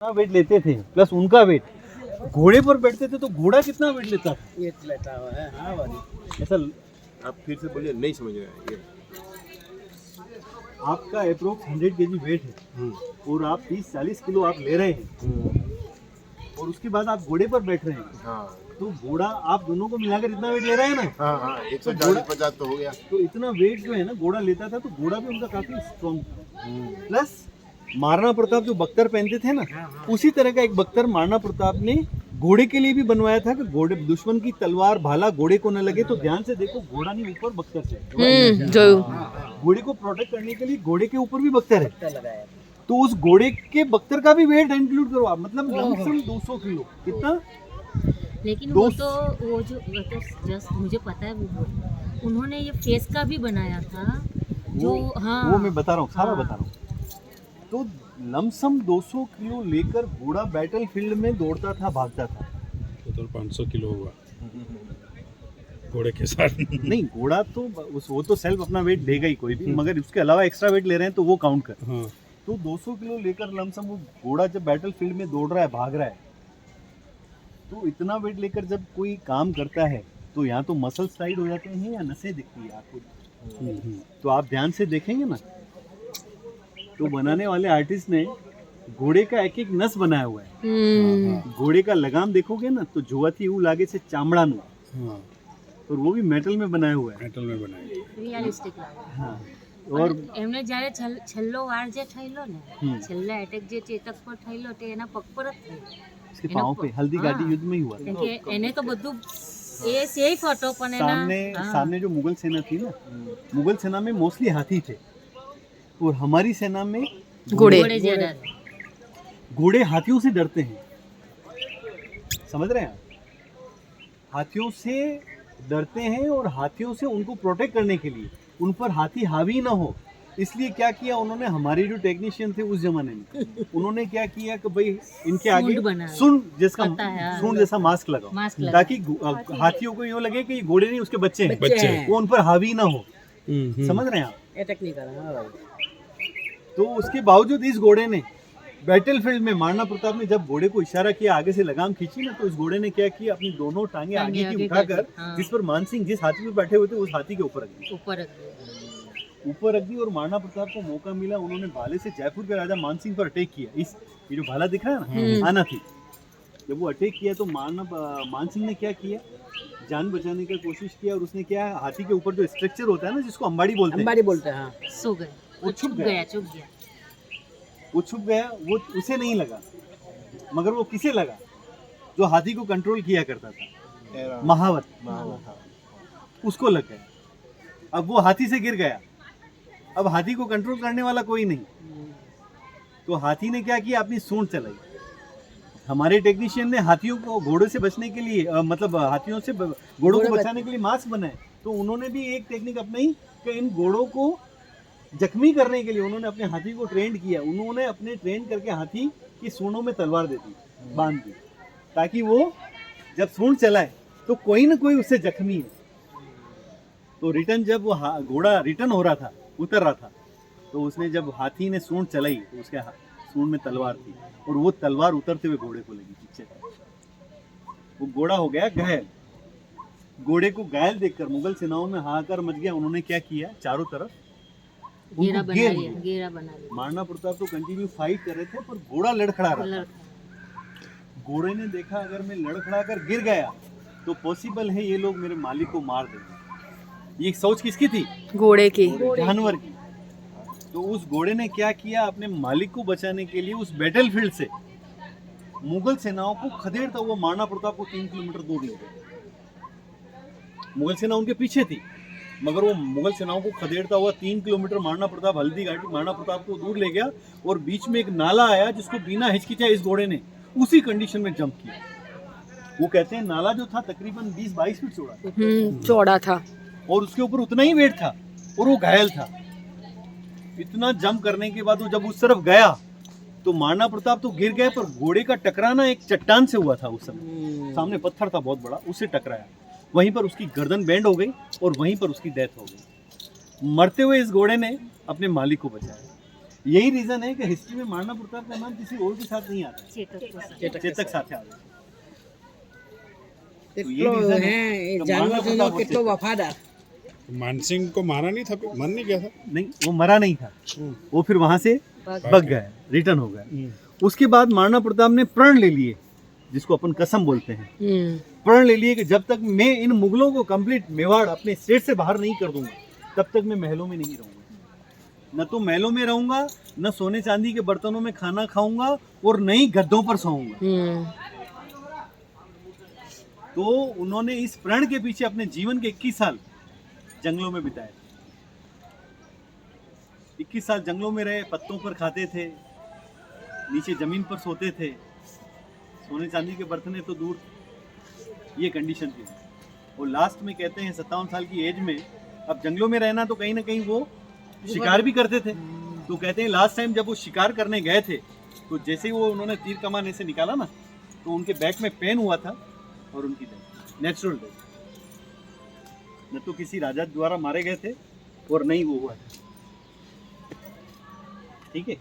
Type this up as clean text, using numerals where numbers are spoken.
Wait लेते थे plus उनका वेट, घोड़े पर बैठते थे तो घोड़ा कितना वेट लेता था? ये लेता हुआ है। हाँ भाई, ऐसा आप फिर से बोलिए, नहीं समझ रहे ये। आपका अप्रोक्स 100 केजी वेट है और आप 30-40 किलो आप ले रहे हैं और उसके बाद आप घोड़े पर बैठ रहे हैं, हाँ तो घोड़ा आप दोनों को मिलाकर इतना वेट ले रहे हैं ना, हाँ हाँ, 140-50 तो हो गया। तो इतना वेट जो है ना घोड़ा लेता था, तो घोड़ा भी उनका काफी स्ट्रॉन्ग था। प्लस महाराणा प्रताप जो बख्तर पहनते थे ना, उसी तरह का एक बख्तर महाराणा प्रताप ने घोड़े के लिए भी बनवाया था कि घोड़े दुश्मन की तलवार भाला घोड़े को न लगे। तो ध्यान से देखो, घोड़ा नहीं ऊपर बख्तर से, घोड़े को प्रोटेक्ट करने के लिए घोड़े के ऊपर भी बख्तर है। लगाया तो उस घोड़े के बख्तर का भी वेट इंक्लूड करो आप, मतलब लमसम 200 किलो कितना। लेकिन वो तो वो जो जस्ट मुझे पता है वो उन्होंने ये फेस का भी बनाया था जो हाँ वो मैं बता रहा हूँ, सारा बता रहा हूँ। तो लमसम 200 किलो लेकर घोड़ा बैटल फील्ड में दौड़ता था, भागता था। तो 500 किलो होगा घोड़े के साथ। नहीं, घोड़ा तो वो तो सेल्फ अपना वेट देगा ही कोई भी, मगर उसके अलावा एक्स्ट्रा वेट ले रहे हैं तो वो काउंट कर। हाँ। तो 200 किलो लेकर लमसम वो घोड़ा जब बैटल फील्ड में दौड़ रहा है, भाग रहा है, तो इतना वेट लेकर जब कोई काम करता है तो यहाँ तो मसल्स टाइट हो जाते हैं या नसें दिखती है आपको। तो आप ध्यान से देखेंगे ना, तो बनाने वाले आर्टिस्ट ने घोड़े का एक एक नस बनाया हुआ है। घोड़े का लगाम देखोगे ना तो જોવાથી એવું લાગે છે ચામડાનું, और वो भी मेटल में बनाया हुआ है। मेटल में बनाए। રિયલિસ્ટિક લાગે हाँ, और એમને જ્યારે છેલ્લો વાર જે થયેલો ને છેલ્લા એટેક જે ચેતક પર થયેલો તે એના પગ પર જ થયેલો, इसके पाँव पे हल्दी घाटी युद्ध में ही हुआ था। કેમ કે એને તો બધું એ સેફ હતો પણ એના सामने जो मुगल सेना थी ना, मुगल सेना में मोस्टली हाथी थे और हमारी सेना में ઘોડે જ્યાદા घोड़े हाथियों से डरते हैं, समझ रहे हैं आप? हाथियों से डरते हैं और हाथियों से उनको प्रोटेक्ट करने के लिए उन पर हाथी हावी ना हो, इसलिए क्या किया उन्होंने, हमारे जो टेक्नीशियन थे उस जमाने में, उन्होंने क्या किया कि भाई इनके आगे सूंड बनाया। सूंड जिसका पता है, हाँ। सूंड जैसा मास्क लगाओ, मास्क लगाओ। ताकि हाथियों को यूँ लगे कि ये घोड़े नहीं उसके बच्चे हैं, बच्चे हैं। वो उन पर हावी ना हो। समझ रहे हैं आप? अटैक नहीं करा। हाँ भाई, तो उसके बावजूद इस घोड़े ने बैटल फील्ड में, महाराणा प्रताप ने जब घोड़े को इशारा किया, आगे से लगाम खींची ना, तो इस घोड़े ने क्या किया, अपनी दोनों टांगे आगे की उठाकर, हाँ। जिस पर मानसिंह जिस हाथी पे बैठे हुए थे उस हाथी के ऊपर रख दी, ઉપર ऊपर रख दी। और महाराणा प्रताप को मौका मिला, उन्होंने भाले से जयपुर के राजा मानसिंह पर अटैक किया। इस ये जो भाला दिख रहा है ना, आना थी, जब वो अटैक किया तो मानसिंह ने क्या किया, जान बचाने की कोशिश किया, और उसने क्या, हाथी के ऊपर जो स्ट्रक्चर होता है ना जिसको अंबाड़ी बोलते हैं, अंबाड़ी बोलते हैं। हाँ, सो गए वो छुप चुप गया वो छुप गया। वो उसे नहीं लगा, मगर वो किसे लगा, जो हाथी को कंट्रोल किया करता था, महावत, उसको लग गया। अब वो हाथी से गिर गया, अब हाथी को कंट्रोल करने वाला कोई नहीं, तो हाथी ने क्या किया, अपनी सूंड चलाई। हमारे टेक्नीशियन ने हाथियों को घोड़ों से बचने के लिए मतलब हाथियों से घोड़ों को बचाने के लिए मास्क बनाए, तो उन्होंने भी एक टेक्निक अपनाई कि इन घोड़ों को जख्मी करने के लिए उन्होंने अपने हाथी को ट्रेंड किया। उन्होंने अपने ट्रेन करके हाथी की सूंडों में तलवार दे दी, बांध दी, ताकि वो जब सूंड चलाए तो कोई ना कोई उससे जख्मी है। तो रिटर्न जब वो घोड़ा रिटर्न हो रहा था, उतर रहा था, तो उसने जब हाथी ने सूंड चलाई तो उसके सूंड में तलवार थी, और वो तलवार उतरते हुए घोड़े को लगी पीछे। वो घोड़ा हो गया घायल। घोड़े को घायल देखकर मुगल सेनाओं में हाहाकार मच गया। उन्होंने क्या किया, चारों तरफ घेरा उनको बना घेर लिया लिया। घेरा बना लिया महाराणा प्रताप तो कंटिन्यू फाइट कर रहे थे, पर घोड़ा लड़खड़ा रहा था। घोड़े ने देखा अगर मैं लड़खड़ा कर गिर गया तो पॉसिबल है ये लोग मेरे मालिक को मार देंगे। ये सोच किसकी थी, घोड़े की, जानवर की। तो उस घोड़े ने क्या किया, अपने मालिक को बचाने के लिए उस बैटल फील्ड से मुगल सेनाओं को खदेड़ता हुआ महाराणा प्रताप को 3 किलोमीटर दूर ले गया। मुगल सेना उनके पीछे थी, मगर वो मुगल सेनाओं को खदेड़ता हुआ 3 किलोमीटर महाराणा प्रताप, हल्दी घाटी महाराणा प्रताप को दूर ले गया, और बीच में एक नाला आया जिसको बिना हिचकिचाए इस घोड़े ने उसी कंडीशन में जंप किया। वो कहते हैं नाला जो था तकरीबन 20-22 फीट चौड़ा था, चौड़ा था, और उसके ऊपर उतना ही वेट था, और वो घायल था। इतना जंप करने के बाद वो जब उस तरफ गया तो महाराणा प्रताप तो गिर गए, पर घोड़े का टकराना एक चट्टान से हुआ था। उस समय सामने पत्थर था बहुत बड़ा, उससे टकराया, वहीं पर उसकी गर्दन बेंड हो गई और वहीं पर उसकी डेथ हो गई। मरते हुए इस घोड़े ने अपने मालिक को बचाया। यही रीजन है कि हिस्ट्री में महाराणा प्रताप का नाम किसी और के साथ नहीं आता, चेतक साथ आता है। तो ये કેટલો reason હે है એ कि જાનવર महाराणा તેનો प्रताप કેટલો और વફાદાર। मानसिंह को मारा नहीं था, मन नहीं गया था। नहीं, वो मरा नहीं था, वो फिर वहां से भाग गया, रिटर्न हो गया। उसके बाद महाराणा प्रताप ने प्रण ले लिए, जिसको अपन कसम बोलते हैं, प्रण ले लिए कि जब तक मैं इन मुगलों को कंप्लीट मेवाड़ अपने स्टेट से बाहर नहीं कर दूंगा, तब तक मैं महलों में नहीं रहूंगा। न तो महलों में रहूंगा, न सोने चांदी के बर्तनों में खाना खाऊंगा, और न ही गद्दों पर सोऊंगा। तो उन्होंने इस प्रण के पीछे अपने जीवन के 21 साल जंगलों में बिताए। 21 साल जंगलों में रहे, पत्तों पर खाते थे, नीचे जमीन पर सोते थे, सोने चांदी के बर्तन तो दूर, ये कंडीशन थी। और लास्ट में कहते हैं 57 साल की एज में, अब जंगलों में रहना तो कहीं ना कहीं वो शिकार भी करते थे। तो कहते हैं लास्ट टाइम जब वो शिकार करने गए थे, तो जैसे ही वो उन्होंने तीर कमान ऐसे निकाला ना, तो उनके बैक में पेन हुआ था और उनकी डेथ, नेचुरल डेथ। न तो किसी राजा द्वारा मारे गए थे और नहीं वो हुआ था। ठीक है।